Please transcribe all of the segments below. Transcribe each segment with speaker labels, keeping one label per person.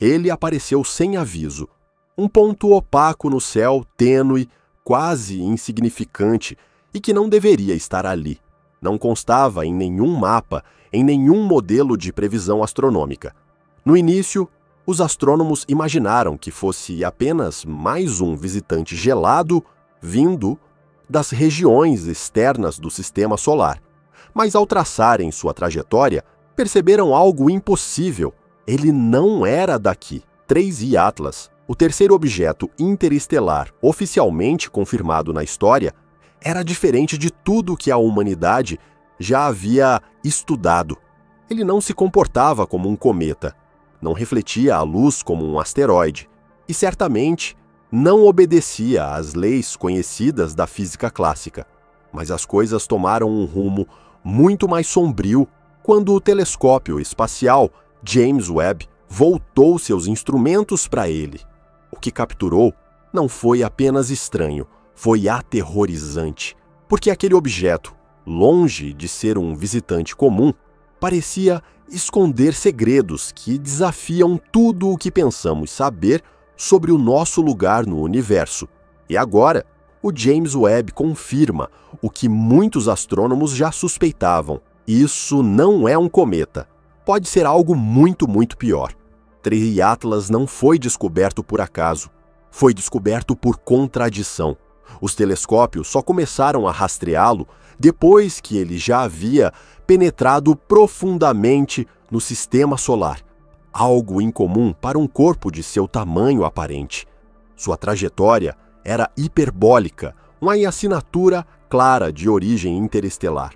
Speaker 1: Ele apareceu sem aviso. Um ponto opaco no céu, tênue, quase insignificante, e que não deveria estar ali. Não constava em nenhum mapa, em nenhum modelo de previsão astronômica. No início, os astrônomos imaginaram que fosse apenas mais um visitante gelado vindo das regiões externas do sistema solar. Mas ao traçarem sua trajetória, perceberam algo impossível. Ele não era daqui. 3I Atlas, o terceiro objeto interestelar oficialmente confirmado na história, era diferente de tudo que a humanidade já havia estudado. Ele não se comportava como um cometa, não refletia a luz como um asteroide e certamente não obedecia às leis conhecidas da física clássica. Mas as coisas tomaram um rumo muito mais sombrio quando o telescópio espacial James Webb voltou seus instrumentos para ele. O que capturou não foi apenas estranho, foi aterrorizante, porque aquele objeto, longe de ser um visitante comum, parecia esconder segredos que desafiam tudo o que pensamos saber sobre o nosso lugar no universo. E agora, o James Webb confirma o que muitos astrônomos já suspeitavam. Isso não é um cometa. Pode ser algo muito, muito pior. 3I Atlas não foi descoberto por acaso. Foi descoberto por contradição. Os telescópios só começaram a rastreá-lo depois que ele já havia penetrado profundamente no sistema solar. Algo incomum para um corpo de seu tamanho aparente. Sua trajetória era hiperbólica, uma assinatura clara de origem interestelar.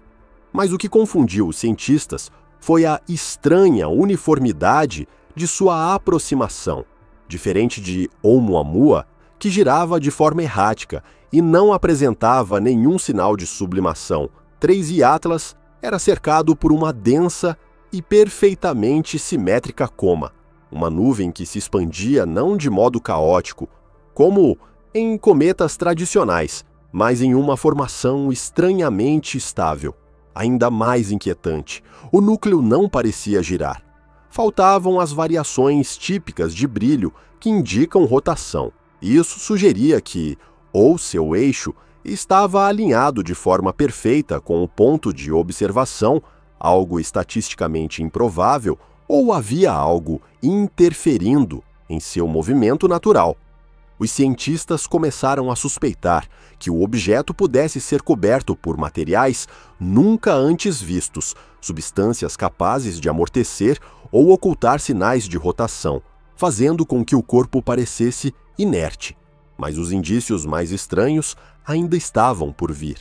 Speaker 1: Mas o que confundiu os cientistas foi a estranha uniformidade de sua aproximação, diferente de Oumuamua, que girava de forma errática e não apresentava nenhum sinal de sublimação. 3I Atlas era cercado por uma densa e perfeitamente simétrica coma, uma nuvem que se expandia não de modo caótico, como em cometas tradicionais, mas em uma formação estranhamente estável. Ainda mais inquietante, o núcleo não parecia girar. Faltavam as variações típicas de brilho que indicam rotação. Isso sugeria que, ou seu eixo estava alinhado de forma perfeita com o ponto de observação, algo estatisticamente improvável, ou havia algo interferindo em seu movimento natural. Os cientistas começaram a suspeitar que o objeto pudesse ser coberto por materiais nunca antes vistos, substâncias capazes de amortecer ou ocultar sinais de rotação, fazendo com que o corpo parecesse inerte. Mas os indícios mais estranhos ainda estavam por vir.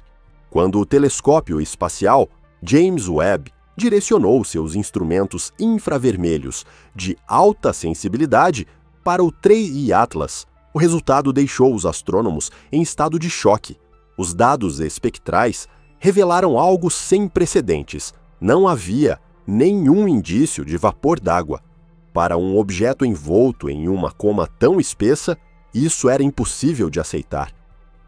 Speaker 1: Quando o telescópio espacial James Webb direcionou seus instrumentos infravermelhos de alta sensibilidade para o 3I Atlas, o resultado deixou os astrônomos em estado de choque. Os dados espectrais revelaram algo sem precedentes. Não havia nenhum indício de vapor d'água. Para um objeto envolto em uma coma tão espessa, isso era impossível de aceitar.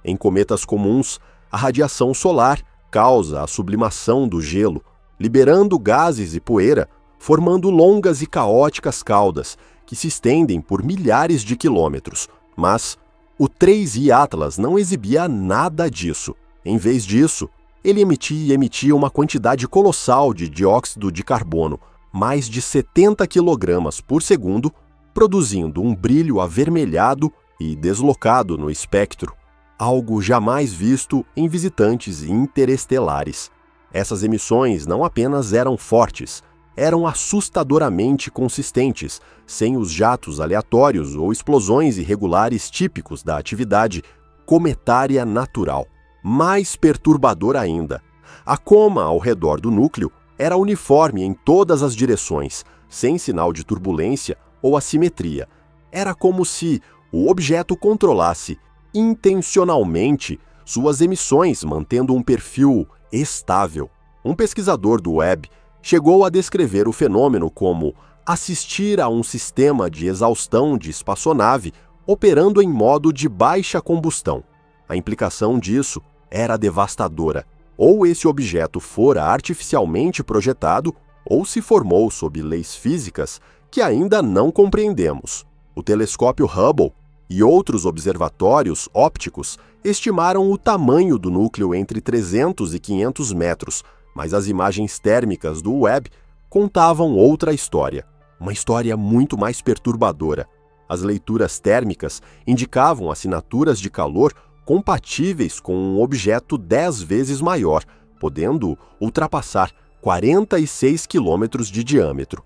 Speaker 1: Em cometas comuns, a radiação solar causa a sublimação do gelo, liberando gases e poeira, formando longas e caóticas caudas que se estendem por milhares de quilômetros. Mas o 3I Atlas não exibia nada disso. Em vez disso, ele emitia uma quantidade colossal de dióxido de carbono, mais de 70 kg por segundo, produzindo um brilho avermelhado e deslocado no espectro, algo jamais visto em visitantes interestelares. Essas emissões não apenas eram fortes, eram assustadoramente consistentes, sem os jatos aleatórios ou explosões irregulares típicos da atividade cometária natural. Mais perturbador ainda, a coma ao redor do núcleo era uniforme em todas as direções, sem sinal de turbulência ou assimetria. Era como se o objeto controlasse intencionalmente suas emissões, mantendo um perfil estável. Um pesquisador do Webb chegou a descrever o fenômeno como assistir a um sistema de exaustão de espaçonave operando em modo de baixa combustão. A implicação disso era devastadora. Ou esse objeto fora artificialmente projetado, ou se formou sob leis físicas que ainda não compreendemos. O telescópio Hubble e outros observatórios ópticos estimaram o tamanho do núcleo entre 300 e 500 metros, mas as imagens térmicas do Webb contavam outra história, uma história muito mais perturbadora. As leituras térmicas indicavam assinaturas de calor compatíveis com um objeto 10 vezes maior, podendo ultrapassar 46 quilômetros de diâmetro.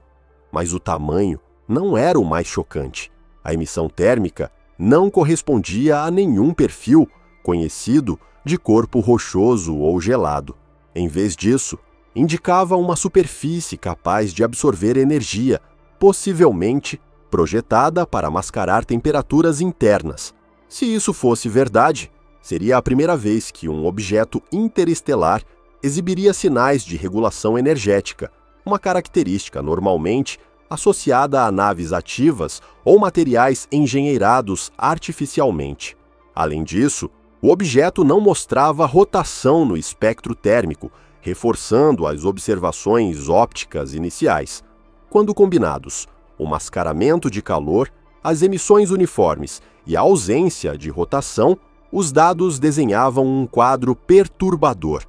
Speaker 1: Mas o tamanho não era o mais chocante. A emissão térmica não correspondia a nenhum perfil conhecido de corpo rochoso ou gelado. Em vez disso, indicava uma superfície capaz de absorver energia, possivelmente projetada para mascarar temperaturas internas. Se isso fosse verdade, seria a primeira vez que um objeto interestelar exibiria sinais de regulação energética, uma característica normalmente associada a naves ativas ou materiais engenheirados artificialmente. Além disso, o objeto não mostrava rotação no espectro térmico, reforçando as observações ópticas iniciais. Quando combinados o mascaramento de calor, as emissões uniformes e a ausência de rotação, os dados desenhavam um quadro perturbador.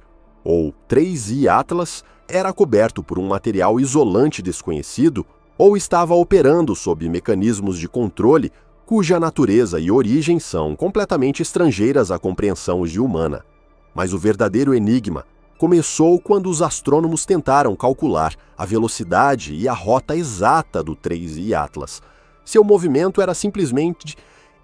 Speaker 1: Ou 3I Atlas era coberto por um material isolante desconhecido ou estava operando sob mecanismos de controle cuja natureza e origem são completamente estrangeiras à compreensão humana. Mas o verdadeiro enigma começou quando os astrônomos tentaram calcular a velocidade e a rota exata do 3I Atlas. Seu movimento era simplesmente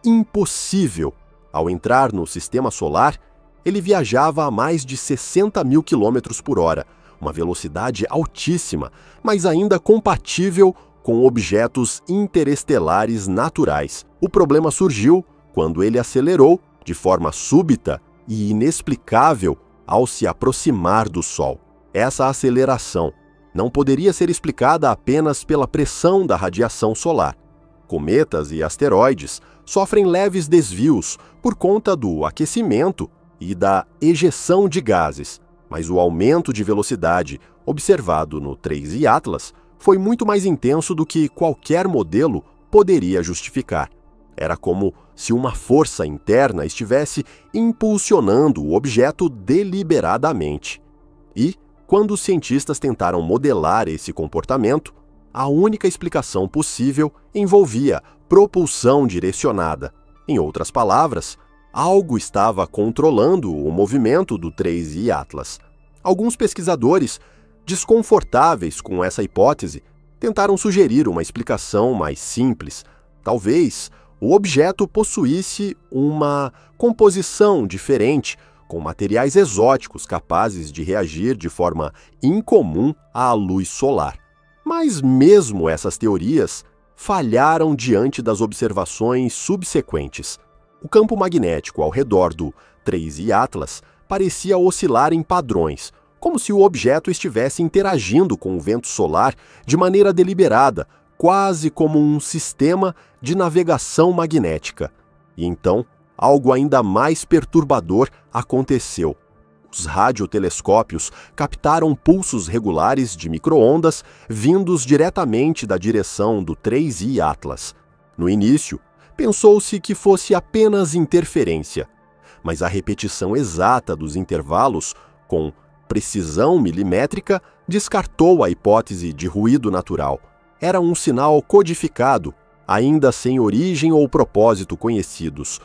Speaker 1: impossível. Ao entrar no sistema solar, ele viajava a mais de 60 mil quilômetros por hora, uma velocidade altíssima, mas ainda compatível com objetos interestelares naturais. O problema surgiu quando ele acelerou de forma súbita e inexplicável ao se aproximar do Sol. Essa aceleração não poderia ser explicada apenas pela pressão da radiação solar. Cometas e asteroides sofrem leves desvios por conta do aquecimento e da ejeção de gases, mas o aumento de velocidade observado no 3I Atlas foi muito mais intenso do que qualquer modelo poderia justificar. Era como se uma força interna estivesse impulsionando o objeto deliberadamente. E, quando os cientistas tentaram modelar esse comportamento, a única explicação possível envolvia propulsão direcionada. Em outras palavras, algo estava controlando o movimento do 3I Atlas. Alguns pesquisadores, desconfortáveis com essa hipótese, tentaram sugerir uma explicação mais simples. Talvez o objeto possuísse uma composição diferente, com materiais exóticos capazes de reagir de forma incomum à luz solar. Mas mesmo essas teorias falharam diante das observações subsequentes. O campo magnético ao redor do 3I Atlas parecia oscilar em padrões, como se o objeto estivesse interagindo com o vento solar de maneira deliberada, quase como um sistema de navegação magnética. E então, algo ainda mais perturbador aconteceu. Os radiotelescópios captaram pulsos regulares de micro-ondas vindos diretamente da direção do 3I Atlas. No início, pensou-se que fosse apenas interferência, mas a repetição exata dos intervalos, com precisão milimétrica, descartou a hipótese de ruído natural. Era um sinal codificado, ainda sem origem ou propósito conhecidos.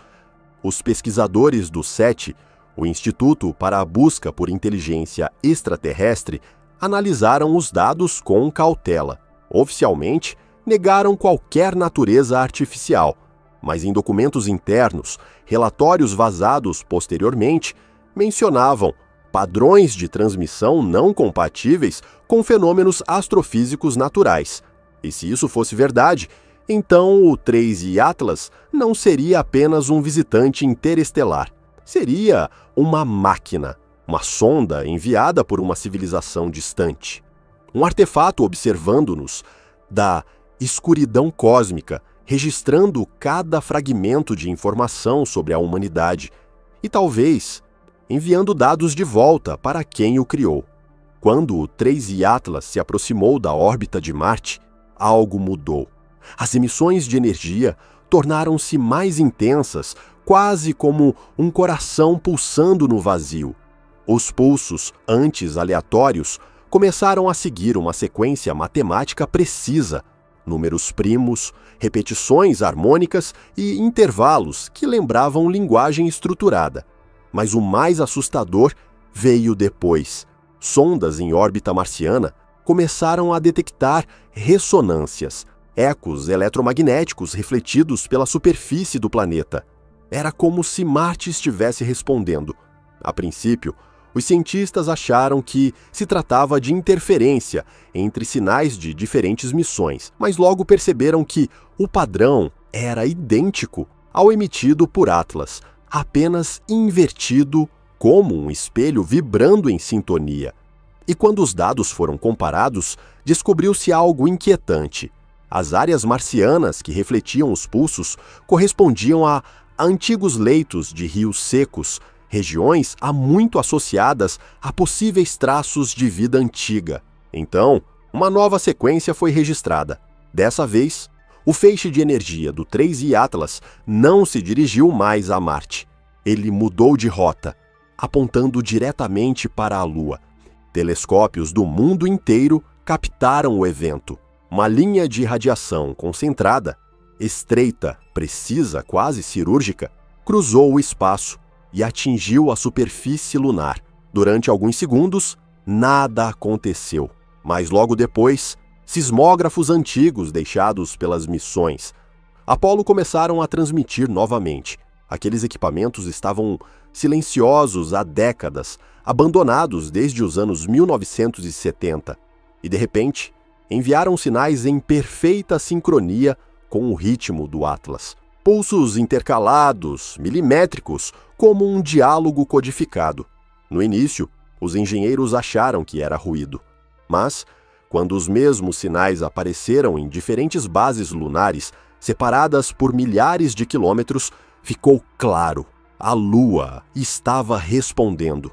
Speaker 1: Os pesquisadores do SETI, o Instituto para a Busca por Inteligência Extraterrestre, analisaram os dados com cautela. Oficialmente, negaram qualquer natureza artificial, mas em documentos internos, relatórios vazados posteriormente, mencionavam padrões de transmissão não compatíveis com fenômenos astrofísicos naturais. E se isso fosse verdade, então o 3I Atlas não seria apenas um visitante interestelar. Seria uma máquina, uma sonda enviada por uma civilização distante. Um artefato observando-nos da escuridão cósmica, registrando cada fragmento de informação sobre a humanidade e talvez enviando dados de volta para quem o criou. Quando o 3I Atlas se aproximou da órbita de Marte, algo mudou. As emissões de energia tornaram-se mais intensas, quase como um coração pulsando no vazio. Os pulsos, antes aleatórios, começaram a seguir uma sequência matemática precisa, números primos, repetições harmônicas e intervalos que lembravam linguagem estruturada. Mas o mais assustador veio depois. Sondas em órbita marciana começaram a detectar ressonâncias, ecos eletromagnéticos refletidos pela superfície do planeta. Era como se Marte estivesse respondendo. A princípio, os cientistas acharam que se tratava de interferência entre sinais de diferentes missões, mas logo perceberam que o padrão era idêntico ao emitido por Atlas, apenas invertido como um espelho vibrando em sintonia. E quando os dados foram comparados, descobriu-se algo inquietante. As áreas marcianas que refletiam os pulsos correspondiam a antigos leitos de rios secos, regiões há muito associadas a possíveis traços de vida antiga. Então, uma nova sequência foi registrada. Dessa vez, o feixe de energia do 3I Atlas não se dirigiu mais a Marte. Ele mudou de rota, apontando diretamente para a Lua. Telescópios do mundo inteiro captaram o evento. Uma linha de radiação concentrada, estreita, precisa, quase cirúrgica, cruzou o espaço e atingiu a superfície lunar. Durante alguns segundos, nada aconteceu. Mas logo depois, sismógrafos antigos deixados pelas missões Apollo começaram a transmitir novamente. Aqueles equipamentos estavam silenciosos há décadas, abandonados desde os anos 1970, e de repente enviaram sinais em perfeita sincronia com o ritmo do Atlas. Pulsos intercalados, milimétricos, como um diálogo codificado. No início, os engenheiros acharam que era ruído. Mas, quando os mesmos sinais apareceram em diferentes bases lunares, separadas por milhares de quilômetros, ficou claro. A Lua estava respondendo.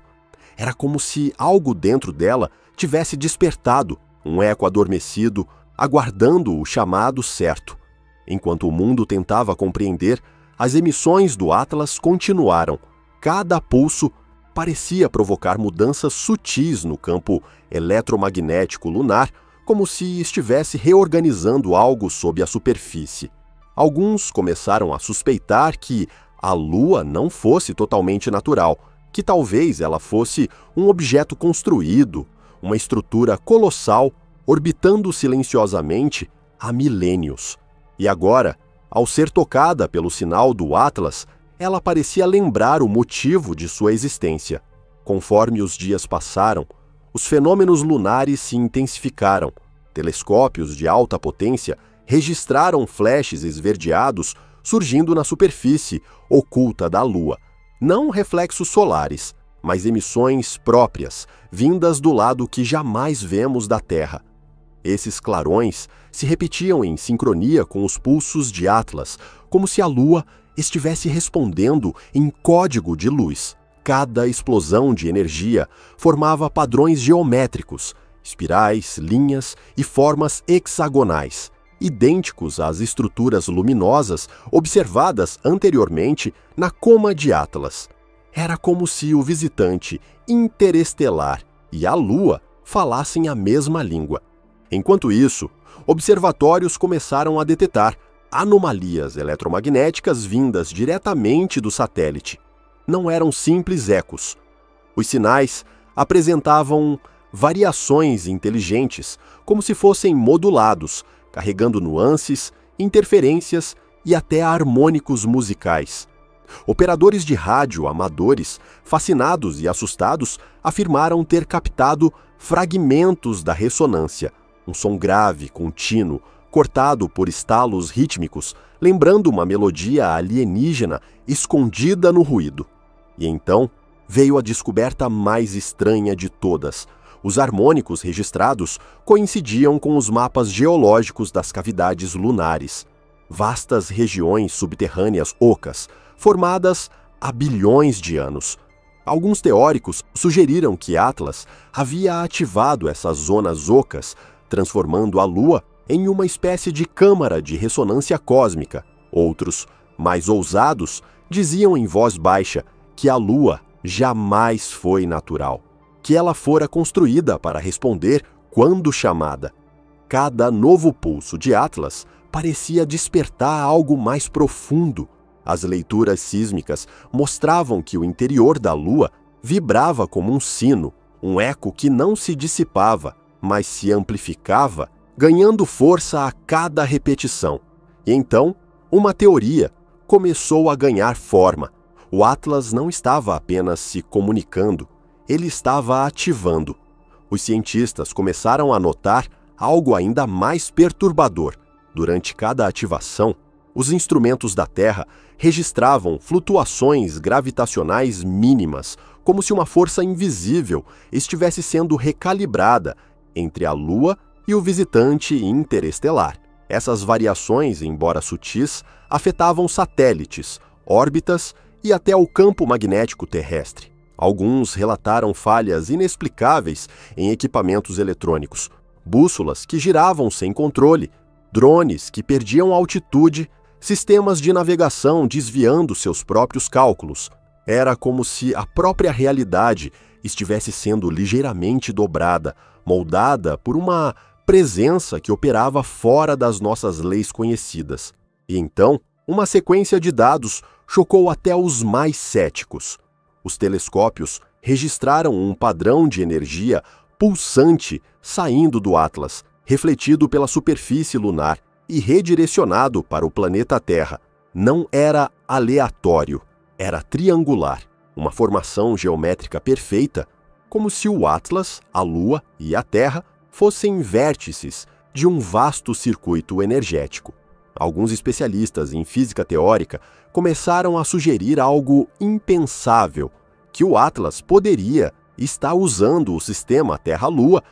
Speaker 1: Era como se algo dentro dela tivesse despertado, um eco adormecido, aguardando o chamado certo. Enquanto o mundo tentava compreender, as emissões do Atlas continuaram. Cada pulso parecia provocar mudanças sutis no campo eletromagnético lunar, como se estivesse reorganizando algo sob a superfície. Alguns começaram a suspeitar que a Lua não fosse totalmente natural, que talvez ela fosse um objeto construído, uma estrutura colossal orbitando silenciosamente há milênios. E agora, ao ser tocada pelo sinal do Atlas, ela parecia lembrar o motivo de sua existência. Conforme os dias passaram, os fenômenos lunares se intensificaram. Telescópios de alta potência registraram flashes esverdeados surgindo na superfície oculta da Lua. Não reflexos solares, mas emissões próprias, vindas do lado que jamais vemos da Terra. Esses clarões se repetiam em sincronia com os pulsos de Atlas, como se a Lua estivesse respondendo em código de luz. Cada explosão de energia formava padrões geométricos, espirais, linhas e formas hexagonais, idênticos às estruturas luminosas observadas anteriormente na coma de Atlas. Era como se o visitante interestelar e a Lua falassem a mesma língua. Enquanto isso, observatórios começaram a detectar anomalias eletromagnéticas vindas diretamente do satélite. Não eram simples ecos. Os sinais apresentavam variações inteligentes, como se fossem modulados, carregando nuances, interferências e até harmônicos musicais. Operadores de rádio amadores, fascinados e assustados, afirmaram ter captado fragmentos da ressonância, um som grave, contínuo, cortado por estalos rítmicos, lembrando uma melodia alienígena escondida no ruído. E então veio a descoberta mais estranha de todas. Os harmônicos registrados coincidiam com os mapas geológicos das cavidades lunares. Vastas regiões subterrâneas ocas, formadas há bilhões de anos. Alguns teóricos sugeriram que Atlas havia ativado essas zonas ocas, transformando a Lua em uma espécie de câmara de ressonância cósmica. Outros, mais ousados, diziam em voz baixa que a Lua jamais foi natural, que ela fora construída para responder quando chamada. Cada novo pulso de Atlas parecia despertar algo mais profundo. As leituras sísmicas mostravam que o interior da Lua vibrava como um sino, um eco que não se dissipava, mas se amplificava, ganhando força a cada repetição. E então, uma teoria começou a ganhar forma. O Atlas não estava apenas se comunicando, ele estava ativando. Os cientistas começaram a notar algo ainda mais perturbador. Durante cada ativação, os instrumentos da Terra registravam flutuações gravitacionais mínimas, como se uma força invisível estivesse sendo recalibrada entre a Lua e o visitante interestelar. Essas variações, embora sutis, afetavam satélites, órbitas e até o campo magnético terrestre. Alguns relataram falhas inexplicáveis em equipamentos eletrônicos, bússolas que giravam sem controle, drones que perdiam altitude, sistemas de navegação desviando seus próprios cálculos. Era como se a própria realidade estivesse sendo ligeiramente dobrada, moldada por uma presença que operava fora das nossas leis conhecidas. E então, uma sequência de dados chocou até os mais céticos. Os telescópios registraram um padrão de energia pulsante saindo do Atlas, refletido pela superfície lunar e redirecionado para o planeta Terra. Não era aleatório, era triangular, uma formação geométrica perfeita, como se o Atlas, a Lua e a Terra fossem vértices de um vasto circuito energético. Alguns especialistas em física teórica começaram a sugerir algo impensável, que o Atlas poderia estar usando o sistema Terra-Lua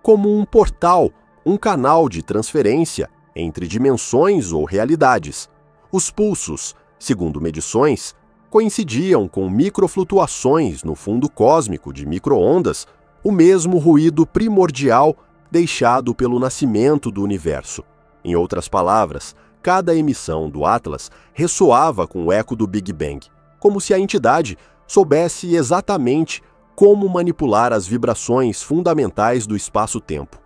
Speaker 1: como um portal, um canal de transferência entre dimensões ou realidades. Os pulsos, segundo medições, coincidiam com microflutuações no fundo cósmico de micro-ondas, o mesmo ruído primordial deixado pelo nascimento do universo. Em outras palavras, cada emissão do Atlas ressoava com o eco do Big Bang, como se a entidade soubesse exatamente como manipular as vibrações fundamentais do espaço-tempo.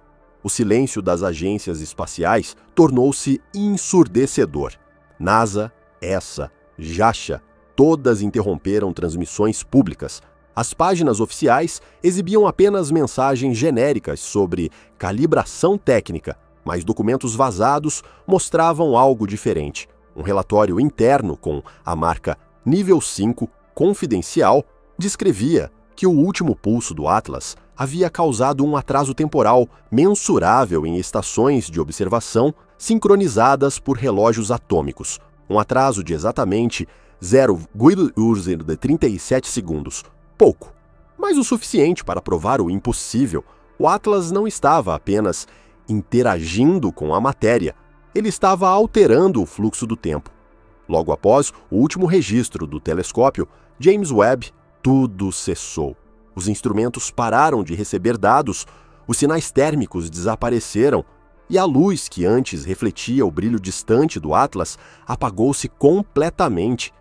Speaker 1: O silêncio das agências espaciais tornou-se ensurdecedor. NASA, ESA, JAXA, todas interromperam transmissões públicas. As páginas oficiais exibiam apenas mensagens genéricas sobre calibração técnica, mas documentos vazados mostravam algo diferente. Um relatório interno com a marca Nível 5 Confidencial descrevia que o último pulso do Atlas havia causado um atraso temporal mensurável em estações de observação sincronizadas por relógios atômicos. Um atraso de exatamente 0,37 segundos. Pouco, mas o suficiente para provar o impossível. O Atlas não estava apenas interagindo com a matéria, ele estava alterando o fluxo do tempo. Logo após o último registro do telescópio James Webb, tudo cessou. Os instrumentos pararam de receber dados, os sinais térmicos desapareceram e a luz que antes refletia o brilho distante do Atlas apagou-se completamente.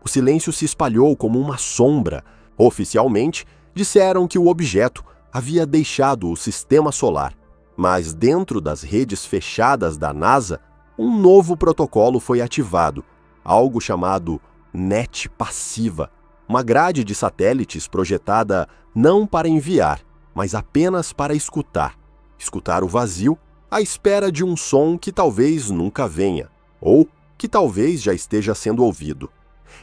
Speaker 1: O silêncio se espalhou como uma sombra. Oficialmente, disseram que o objeto havia deixado o sistema solar. Mas dentro das redes fechadas da NASA, um novo protocolo foi ativado, algo chamado NET passiva, uma grade de satélites projetada não para enviar, mas apenas para escutar. Escutar o vazio à espera de um som que talvez nunca venha, ou que talvez já esteja sendo ouvido.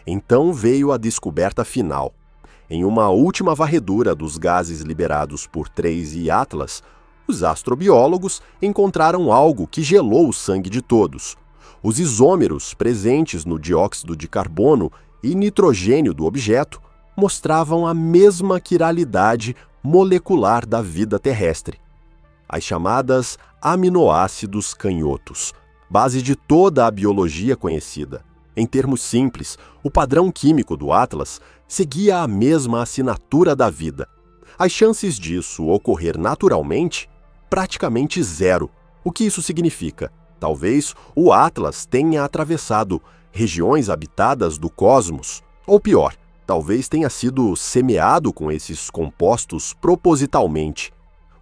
Speaker 1: Então veio a descoberta final. Em uma última varredura dos gases liberados por Trace e Atlas, os astrobiólogos encontraram algo que gelou o sangue de todos. Os isômeros presentes no dióxido de carbono e nitrogênio do objeto mostravam a mesma quiralidade molecular da vida terrestre. As chamadas aminoácidos canhotos, base de toda a biologia conhecida. Em termos simples, o padrão químico do Atlas seguia a mesma assinatura da vida. As chances disso ocorrer naturalmente, praticamente zero. O que isso significa? Talvez o Atlas tenha atravessado regiões habitadas do cosmos, ou pior, talvez tenha sido semeado com esses compostos propositalmente.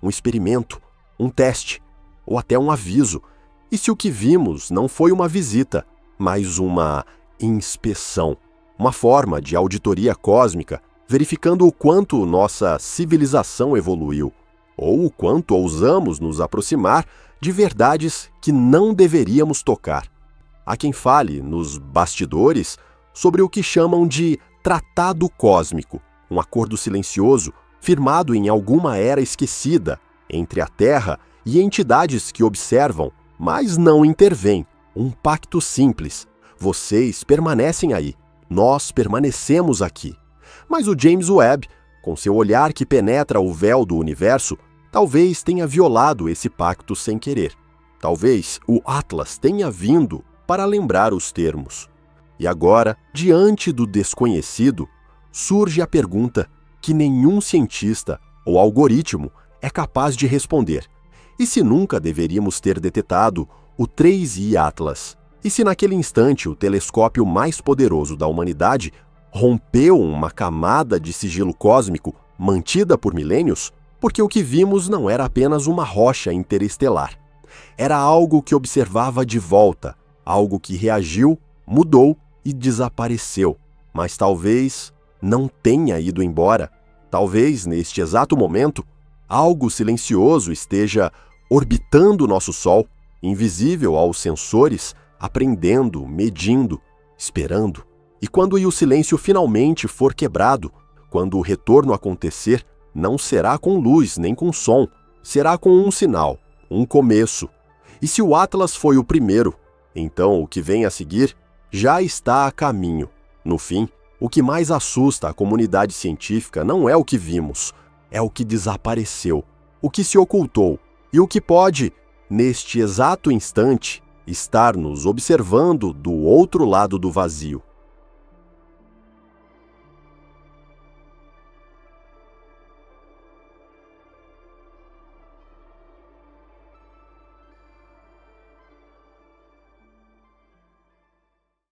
Speaker 1: Um experimento, um teste, ou até um aviso. E se o que vimos não foi uma visita, mas uma inspeção, uma forma de auditoria cósmica, verificando o quanto nossa civilização evoluiu, ou o quanto ousamos nos aproximar de verdades que não deveríamos tocar. Há quem fale, nos bastidores, sobre o que chamam de Tratado Cósmico, um acordo silencioso firmado em alguma era esquecida entre a Terra e entidades que observam, mas não intervêm. Um pacto simples. Vocês permanecem aí, nós permanecemos aqui. Mas o James Webb, com seu olhar que penetra o véu do universo, talvez tenha violado esse pacto sem querer. Talvez o Atlas tenha vindo para lembrar os termos. E agora, diante do desconhecido, surge a pergunta que nenhum cientista ou algoritmo é capaz de responder. E se nunca deveríamos ter detetado o 3I Atlas? E se naquele instante o telescópio mais poderoso da humanidade rompeu uma camada de sigilo cósmico mantida por milênios? Porque o que vimos não era apenas uma rocha interestelar. Era algo que observava de volta, algo que reagiu, mudou e desapareceu. Mas talvez não tenha ido embora. Talvez, neste exato momento, algo silencioso esteja orbitando nosso Sol, invisível aos sensores, aprendendo, medindo, esperando. E quando o silêncio finalmente for quebrado, quando o retorno acontecer, não será com luz nem com som, será com um sinal, um começo. E se o Atlas foi o primeiro, então o que vem a seguir já está a caminho. No fim, o que mais assusta a comunidade científica não é o que vimos, é o que desapareceu, o que se ocultou e o que pode, neste exato instante, estar nos observando do outro lado do vazio.